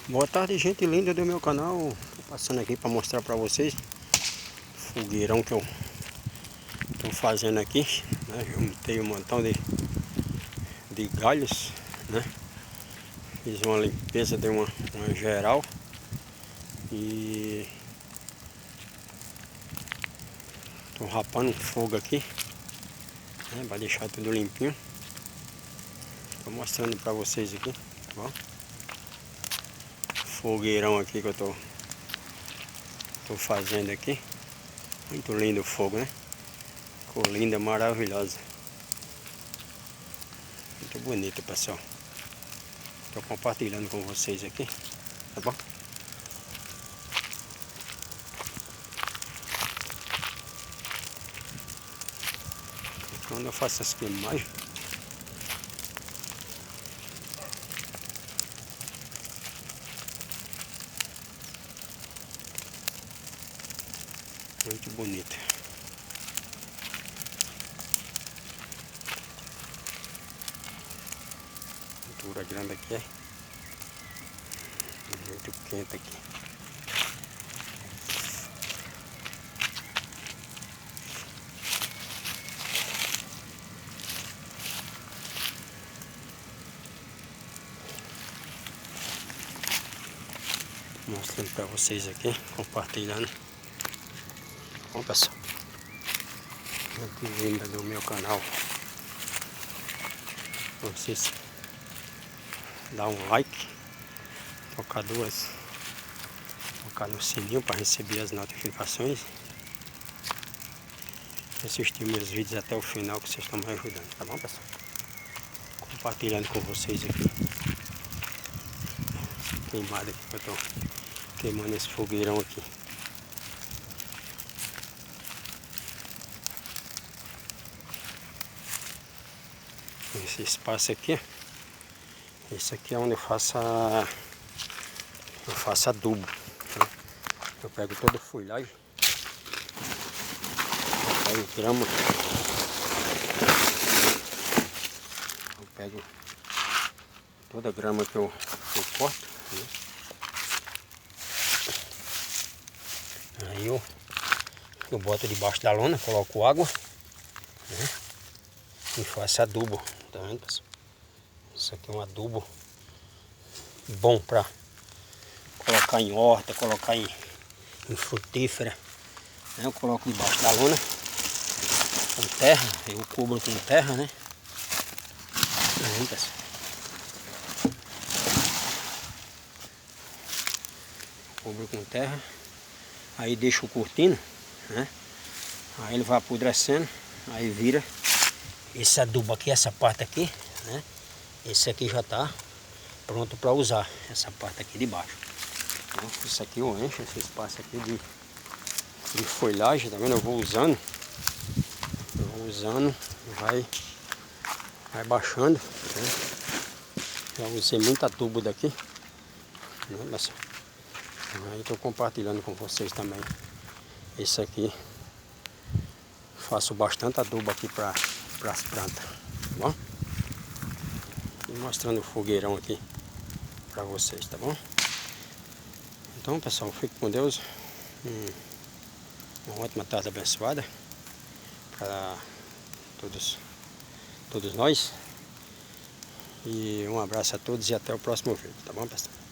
Boa tarde, gente linda do meu canal. Tô passando aqui para mostrar para vocês o fogueirão que eu tô fazendo aqui, né? Eu juntei um montão de galhos, né? Fiz uma limpeza, dei uma geral e tô rapando um fogo aqui, né? Para deixar tudo limpinho. Tô mostrando para vocês aqui, tá bom? Fogueirão aqui que eu tô fazendo aqui. Muito lindo o fogo, né? Ficou linda, maravilhosa. Muito bonito, pessoal. Tô compartilhando com vocês aqui, tá bom? Quando eu faço essas filmagens, muito bonito. Pintura grande aqui, é muito quente aqui. Mostrando para vocês aqui, compartilhando. Bom, pessoal, muito linda do meu canal. Vocês dá um like, tocar no sininho para receber as notificações, assistir meus vídeos até o final, que vocês estão me ajudando, tá bom, pessoal? Compartilhando com vocês aqui queimada aqui que eu tô queimando esse fogueirão aqui. Esse espaço aqui, esse aqui é onde eu faço adubo, né? Eu pego toda a folhagem, pego grama, eu pego toda a grama que eu corto, né? Aí eu boto debaixo da lona, coloco água, né? E faço adubo, tá vendo, pessoal? Isso aqui é um adubo bom para colocar em horta, colocar em frutífera, né? Eu coloco debaixo da lona com terra, eu cubro com terra, né? Tá vendo, pessoal? Cubro com terra, aí deixo curtindo, né? Aí ele vai apodrecendo, aí vira esse adubo aqui, essa parte aqui, né? Esse aqui já tá pronto para usar, essa parte aqui de baixo. Então, isso aqui eu encho, esse espaço aqui de folhagem, tá vendo? Eu vou usando, vai baixando, né? Já usei muito adubo daqui, né, pessoal? Aí estou compartilhando com vocês também. Esse aqui, faço bastante adubo aqui para as plantas, tá bom? E mostrando o fogueirão aqui para vocês, tá bom? Então, pessoal, fique com Deus. Uma ótima tarde abençoada para todos nós. E um abraço a todos e até o próximo vídeo, tá bom, pessoal?